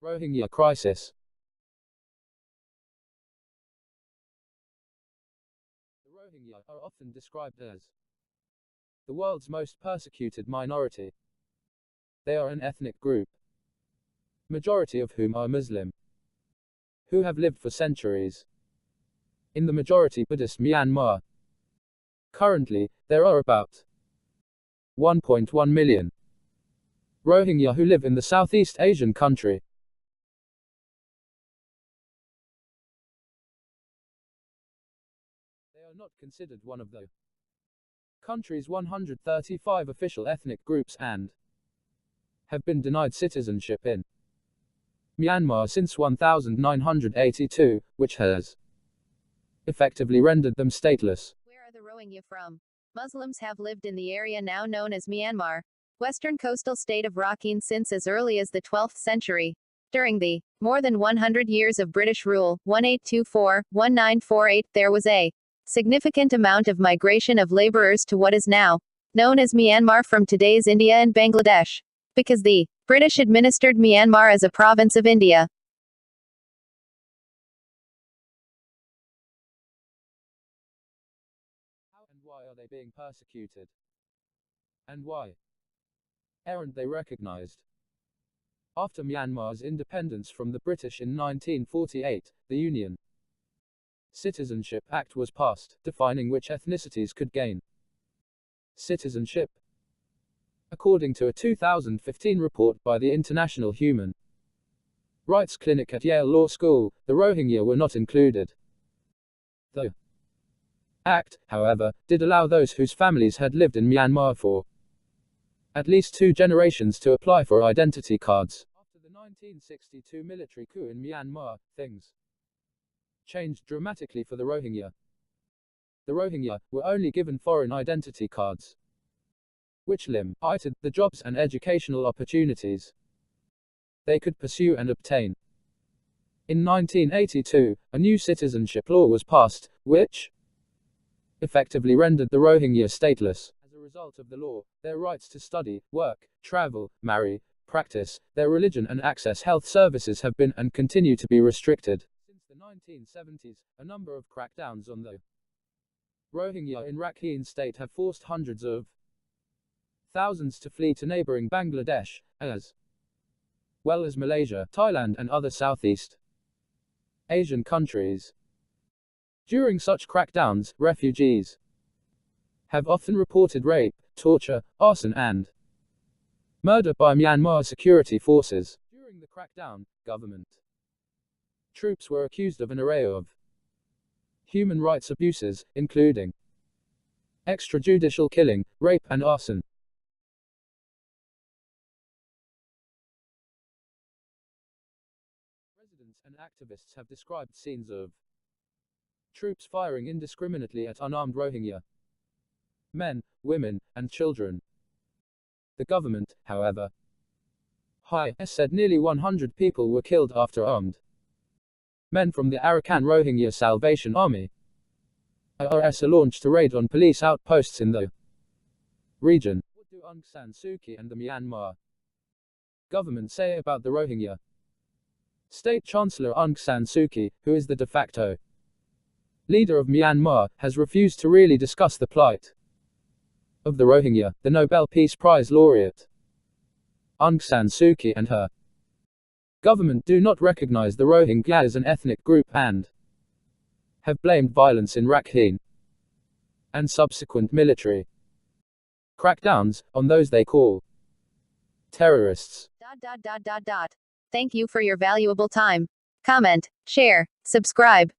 Rohingya crisis. The Rohingya are often described as the world's most persecuted minority. They are an ethnic group, majority of whom are Muslim, who have lived for centuries in the majority Buddhist Myanmar. Currently, there are about 1.1 million Rohingya who live in the Southeast Asian country. They are not considered one of the country's 135 official ethnic groups and have been denied citizenship in Myanmar since 1982, which has effectively rendered them stateless. Where are the Rohingya from? Muslims have lived in the area now known as Myanmar, western coastal state of Rakhine since as early as the 12th century. During the more than 100 years of British rule, 1824-1948, there was a significant amount of migration of laborers to what is now known as Myanmar from today's India and Bangladesh, because the British administered Myanmar as a province of India. How and why are they being persecuted? And why aren't they recognized? After Myanmar's independence from the British in 1948, the Union Citizenship Act was passed, defining which ethnicities could gain citizenship. According to a 2015 report by the International Human Rights Clinic at Yale Law School, the Rohingya were not included. The Act, however, did allow those whose families had lived in Myanmar for at least 2 generations to apply for identity cards. After the 1962 military coup in Myanmar, things changed dramatically for the Rohingya. The Rohingya were only given foreign identity cards, which limited the jobs and educational opportunities they could pursue and obtain. In 1982, a new citizenship law was passed, which effectively rendered the Rohingya stateless. As a result of the law, their rights to study, work, travel, marry, practice their religion and access health services have been and continue to be restricted. Since the 1970s, a number of crackdowns on the Rohingya in Rakhine state have forced hundreds of thousands to flee to neighboring Bangladesh, as well as Malaysia, Thailand and other Southeast Asian countries. During such crackdowns, refugees have often reported rape, torture, arson and murder by Myanmar security forces. During the crackdown, government troops were accused of an array of human rights abuses, including extrajudicial killing, rape and arson. Residents and activists have described scenes of troops firing indiscriminately at unarmed Rohingya men, women, and children. The government, however, has said nearly 100 people were killed after armed men from the Arakan Rohingya Salvation Army (ARS) launched a raid on police outposts in the region. What do Aung San Suu Kyi and the Myanmar government say about the Rohingya? State Chancellor Aung San Suu Kyi, who is the de facto leader of Myanmar, has refused to really discuss the plight of the Rohingya. The Nobel Peace Prize laureate Aung San Suu Kyi and her government do not recognize the Rohingya as an ethnic group and have blamed violence in Rakhine and subsequent military crackdowns on those they call terrorists. Thank you for your valuable time. Comment, share, subscribe.